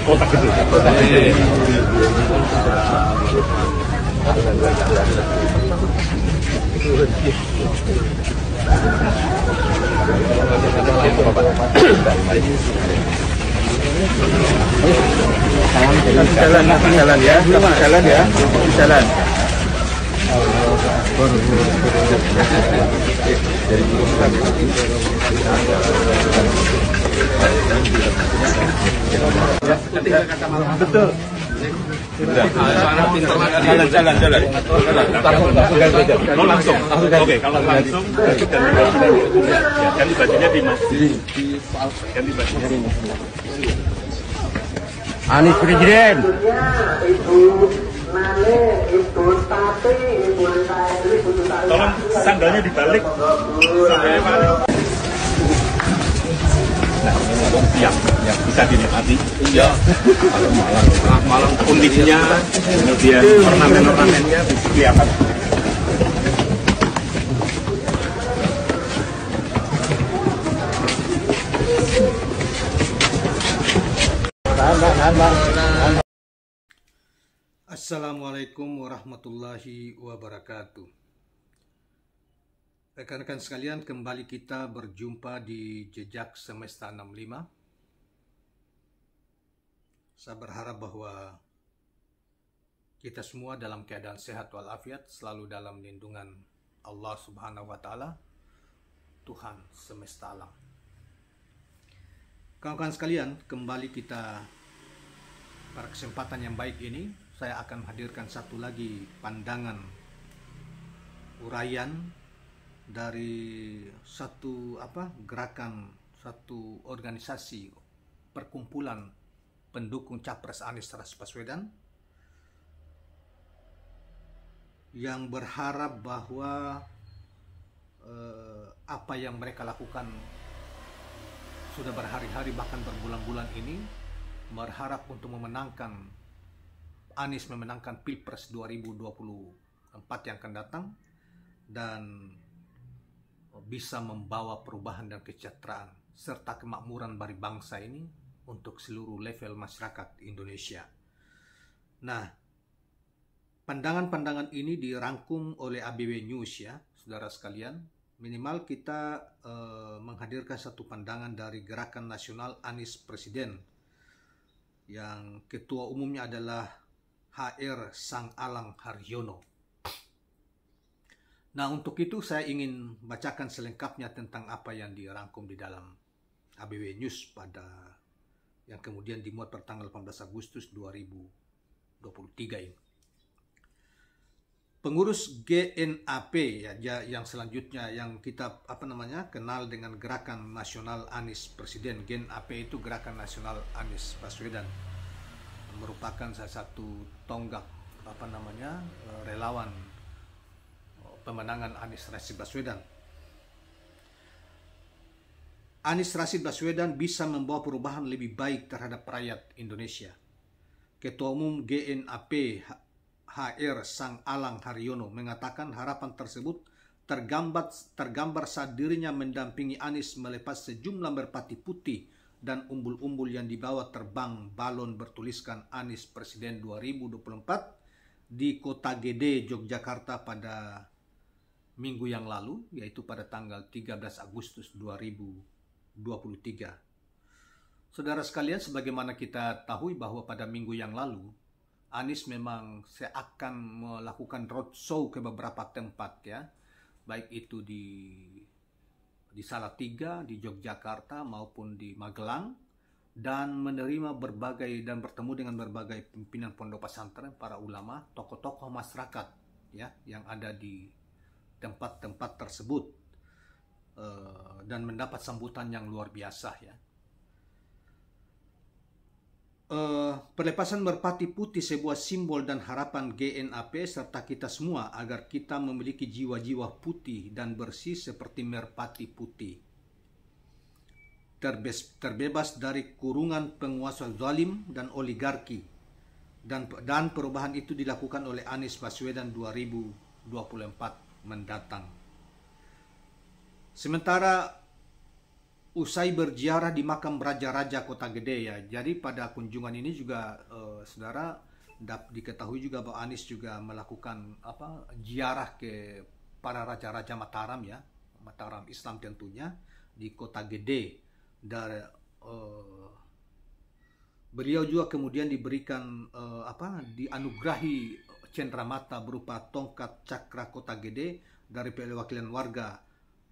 Kotak gede. Jalan ya, jalan. Betul. Jalan. Langsung. Oke, kalau langsung ganti bajunya di ganti bajunya di Anies Presiden. Tolong sandalnya dibalik. Nah, yang bisa dinikmati. Iya. Malam kondisinya, kemudian ornamen-ornamennya bisa kelihatan. Assalamualaikum warahmatullahi wabarakatuh. Rekan-rekan sekalian, kembali kita berjumpa di Jejak Semesta 65. Saya berharap bahwa kita semua dalam keadaan sehat walafiat, selalu dalam lindungan Allah Subhanahu wa Ta'ala, Tuhan semesta alam. Kawan-kawan sekalian, kembali kita pada kesempatan yang baik ini, saya akan menghadirkan satu lagi pandangan uraian dari satu gerakan, satu organisasi perkumpulan pendukung Capres Anies Rashid Baswedan yang berharap bahwa apa yang mereka lakukan sudah berhari-hari bahkan berbulan-bulan ini, berharap untuk memenangkan Anies memenangkan Pilpres 2024 yang akan datang dan bisa membawa perubahan dan kesejahteraan serta kemakmuran bagi bangsa ini untuk seluruh level masyarakat Indonesia. Nah, pandangan-pandangan ini dirangkum oleh ABW News ya, saudara sekalian. Minimal kita menghadirkan satu pandangan dari Gerakan Nasional Anies Presiden yang ketua umumnya adalah HR Sang Alang Haryono. Nah, untuk itu saya ingin bacakan selengkapnya tentang apa yang dirangkum di dalam ABW News pada yang kemudian dimuat pada tanggal 18 Agustus 2023 ini. Pengurus GNAP ya, yang selanjutnya yang kita kenal dengan Gerakan Nasional Anies Presiden. GNAP itu Gerakan Nasional Anies Baswedan, merupakan salah satu tonggak relawan pemenangan Anies Rashid Baswedan. Anies Rashid Baswedan bisa membawa perubahan lebih baik terhadap rakyat Indonesia. Ketua Umum GNAP HR Sang Alang Haryono mengatakan harapan tersebut tergambar saat dirinya mendampingi Anies melepas sejumlah merpati putih dan umbul-umbul yang dibawa terbang balon bertuliskan Anies Presiden 2024 di Kota Gede, Yogyakarta pada minggu yang lalu, yaitu pada tanggal 13 Agustus 2023. Saudara sekalian, sebagaimana kita tahu bahwa pada minggu yang lalu, Anies memang akan melakukan roadshow ke beberapa tempat ya, baik itu di Salatiga, di Yogyakarta maupun di Magelang, dan menerima dan bertemu dengan berbagai pimpinan pondok pesantren, para ulama, tokoh-tokoh masyarakat ya yang ada di tempat-tempat tersebut dan mendapat sambutan yang luar biasa ya. Pelepasan merpati putih sebuah simbol dan harapan GNAP serta kita semua agar kita memiliki jiwa-jiwa putih dan bersih seperti merpati putih, terbebas dari kurungan penguasa zalim dan oligarki, dan perubahan itu dilakukan oleh Anies Baswedan 2024 mendatang. Sementara usai berziarah di makam raja-raja Kota Gede ya, jadi pada kunjungan ini juga saudara diketahui juga bahwa Anies juga melakukan ziarah ke para raja-raja Mataram ya, Mataram Islam tentunya di Kota Gede. Dan beliau juga kemudian diberikan dianugerahi cenderamata berupa tongkat cakra Kota Gede dari perwakilan warga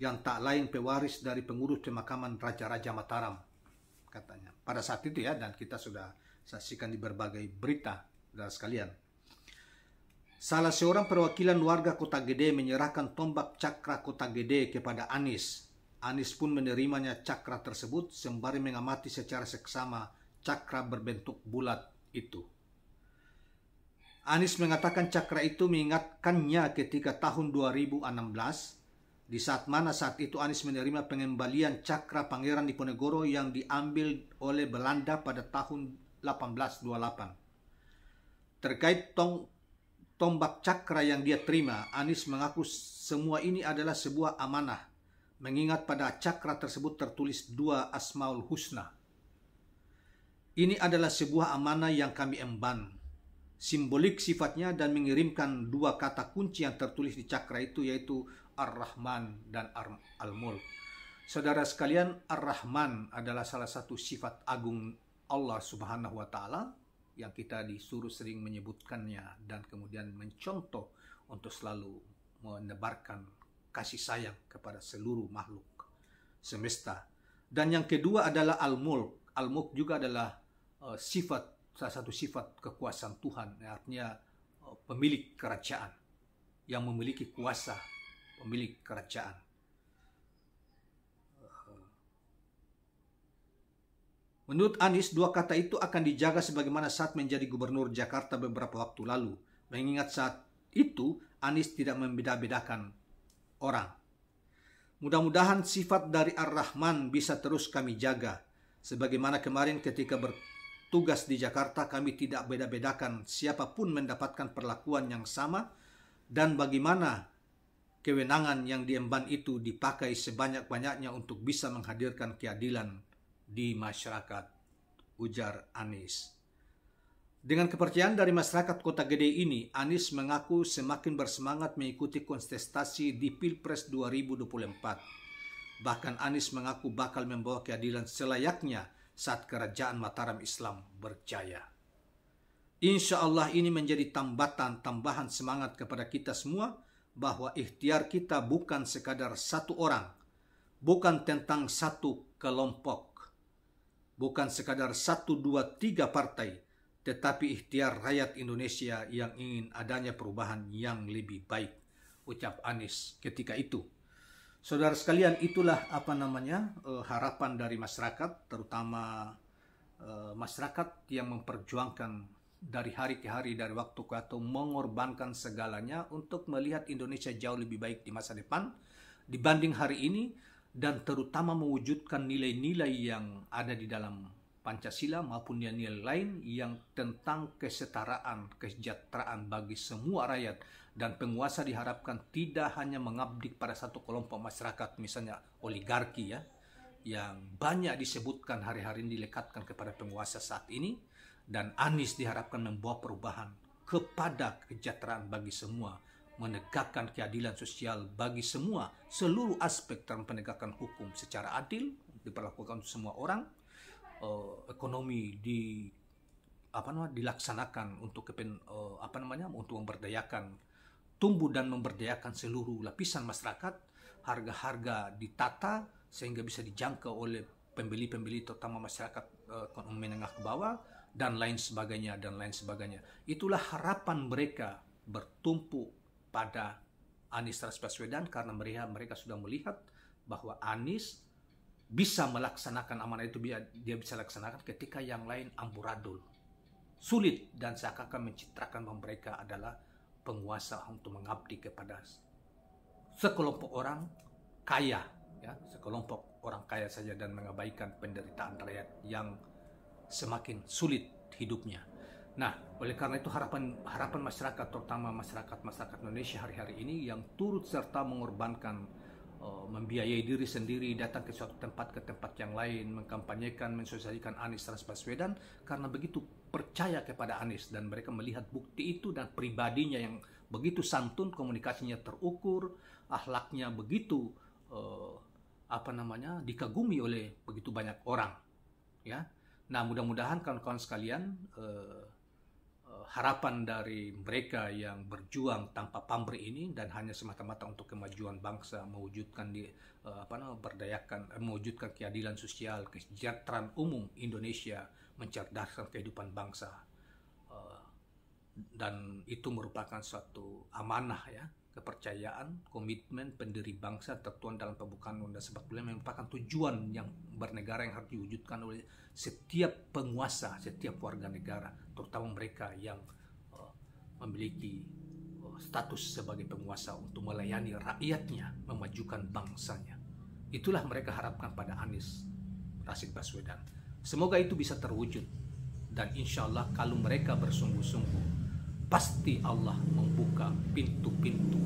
yang tak lain pewaris dari pengurus pemakaman Raja-Raja Mataram katanya pada saat itu ya, dan kita sudah saksikan di berbagai berita dan sekalian. Salah seorang perwakilan warga Kota Gede menyerahkan tombak cakra Kota Gede kepada Anies. Anies pun menerimanya cakra tersebut sembari mengamati secara seksama cakra berbentuk bulat itu. Anies mengatakan cakra itu mengingatkannya ketika tahun 2016, di saat itu Anies menerima pengembalian cakra Pangeran Diponegoro yang diambil oleh Belanda pada tahun 1828. Terkait tombak cakra yang dia terima, Anies mengaku semua ini adalah sebuah amanah, mengingat pada cakra tersebut tertulis 2 Asmaul Husna. Ini adalah sebuah amanah yang kami emban, simbolik sifatnya, dan mengirimkan 2 kata kunci yang tertulis di cakra itu, yaitu Ar-Rahman dan Al-Mulk. Saudara sekalian, Ar-Rahman adalah salah satu sifat agung Allah Subhanahu wa Ta'ala yang kita disuruh sering menyebutkannya dan kemudian mencontoh untuk selalu menebarkan kasih sayang kepada seluruh makhluk semesta. Dan yang kedua adalah Al-Mulk. Al-Mulk juga adalah salah satu sifat kekuasaan Tuhan, artinya pemilik kerajaan, yang memiliki kuasa, pemilik kerajaan. Menurut Anies, 2 kata itu akan dijaga sebagaimana saat menjadi gubernur Jakarta beberapa waktu lalu. Mengingat saat itu Anies tidak membeda-bedakan orang. Mudah-mudahan sifat dari Ar-Rahman bisa terus kami jaga. Sebagaimana kemarin ketika bertugas di Jakarta, kami tidak beda-bedakan siapapun mendapatkan perlakuan yang sama, dan bagaimana kewenangan yang diemban itu dipakai sebanyak-banyaknya untuk bisa menghadirkan keadilan di masyarakat, ujar Anies. Dengan kepercayaan dari masyarakat Kota Gede ini, Anies mengaku semakin bersemangat mengikuti kontestasi di Pilpres 2024. Bahkan Anies mengaku bakal membawa keadilan selayaknya saat kerajaan Mataram Islam berjaya. Insya Allah ini menjadi tambahan semangat kepada kita semua bahwa ikhtiar kita bukan sekadar satu orang, bukan tentang satu kelompok, bukan sekadar 1, 2, 3 partai, tetapi ikhtiar rakyat Indonesia yang ingin adanya perubahan yang lebih baik, ucap Anies ketika itu. Saudara sekalian, itulah harapan dari masyarakat, terutama masyarakat yang memperjuangkan dari hari ke hari, dari waktu ke waktu, mengorbankan segalanya untuk melihat Indonesia jauh lebih baik di masa depan dibanding hari ini, dan terutama mewujudkan nilai-nilai yang ada di dalam Pancasila maupun nilai lain yang tentang kesetaraan, kesejahteraan bagi semua rakyat, dan penguasa diharapkan tidak hanya mengabdi pada satu kelompok masyarakat, misalnya oligarki ya, yang banyak disebutkan hari-hari ini dilekatkan kepada penguasa saat ini, dan Anies diharapkan membawa perubahan kepada kesejahteraan bagi semua, menegakkan keadilan sosial bagi semua, seluruh aspek dalam penegakan hukum secara adil diperlakukan untuk semua orang, ekonomi dilaksanakan untuk untuk memberdayakan, tumbuh dan memberdayakan seluruh lapisan masyarakat, harga-harga ditata sehingga bisa dijangkau oleh pembeli-pembeli, terutama masyarakat ekonomi menengah ke bawah, dan lain sebagainya. Itulah harapan mereka bertumpu pada Anies Baswedan, karena mereka sudah melihat bahwa Anies bisa melaksanakan amanah itu, dia bisa laksanakan ketika yang lain amburadul, sulit, dan seakan-akan mencitrakan bahwa mereka adalah penguasa untuk mengabdi kepada sekelompok orang kaya, ya, sekelompok orang kaya saja, dan mengabaikan penderitaan rakyat yang semakin sulit hidupnya. Nah, oleh karena itu harapan masyarakat, terutama masyarakat Indonesia hari-hari ini yang turut serta mengorbankan membiayai diri sendiri, datang ke suatu tempat ke tempat yang lain, mengkampanyekan, mensosialisasikan Anies Baswedan karena begitu percaya kepada Anies, dan mereka melihat bukti itu dan pribadinya yang begitu santun, komunikasinya terukur, akhlaknya begitu dikagumi oleh begitu banyak orang, ya. Nah, mudah-mudahan kawan-kawan sekalian, harapan dari mereka yang berjuang tanpa pamrih ini dan hanya semata-mata untuk kemajuan bangsa, mewujudkan mewujudkan keadilan sosial, kesejahteraan umum Indonesia, mencerdaskan kehidupan bangsa, dan itu merupakan suatu amanah, ya, kepercayaan, komitmen pendiri bangsa tertuang dalam pembukaan Undang-Undang 45 merupakan tujuan yang bernegara yang harus diwujudkan oleh setiap penguasa, setiap warga negara, terutama mereka yang memiliki status sebagai penguasa untuk melayani rakyatnya, memajukan bangsanya. Itulah mereka harapkan pada Anies Rashid Baswedan. Semoga itu bisa terwujud, dan insya Allah kalau mereka bersungguh-sungguh, pasti Allah membuka pintu-pintu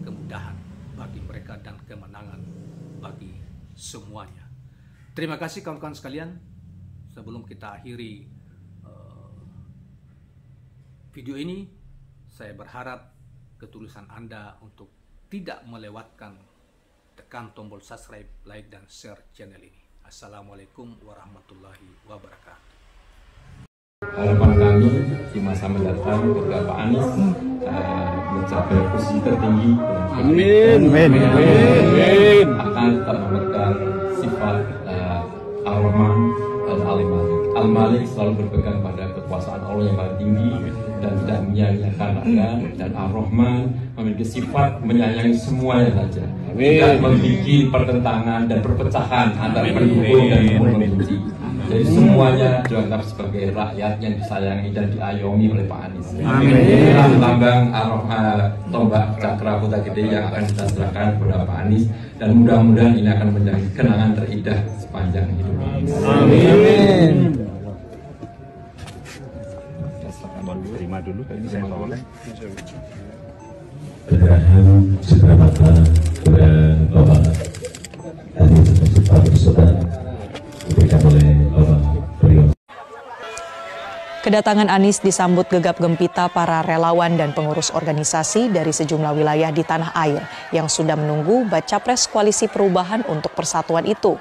kemudahan bagi mereka dan kemenangan bagi semuanya. Terima kasih kawan-kawan sekalian. Sebelum kita akhiri video ini, saya berharap ketulusan Anda untuk tidak melewatkan tekan tombol subscribe, like, dan share channel ini. Assalamualaikum warahmatullahi wabarakatuh. Harapan kami di masa mendatang ketika Pak Anies mencapai posisi tertinggi, akan tetap memegang sifat Ar-Rahman dan Al-Malik. Al-Malik selalu berpegang pada kekuasaan Allah yang paling tinggi dan tidak menyia-nyiakan rakyat, dan Ar-Rahman memiliki sifat menyayangi semuanya saja, tidak memiliki pertentangan dan perpecahan antara pendukung dan pembenci. Jadi semuanya dianggap sebagai rakyat yang disayangi dan diayomi oleh Pak Anies. Inilah lambang tombak Cakra Kota Gede yang akan kita serahkan kepada Pak Anies, dan mudah-mudahan ini akan menjadi kenangan terindah sepanjang hidup. Amin. Terima dulu, ini saya tolong. Berdahan segera mata dan Bapak Anies Baswedan diberikan oleh Bapak beliau. Kedatangan Anies disambut gegap gempita para relawan dan pengurus organisasi dari sejumlah wilayah di tanah air yang sudah menunggu baca pres Koalisi Perubahan untuk Persatuan itu.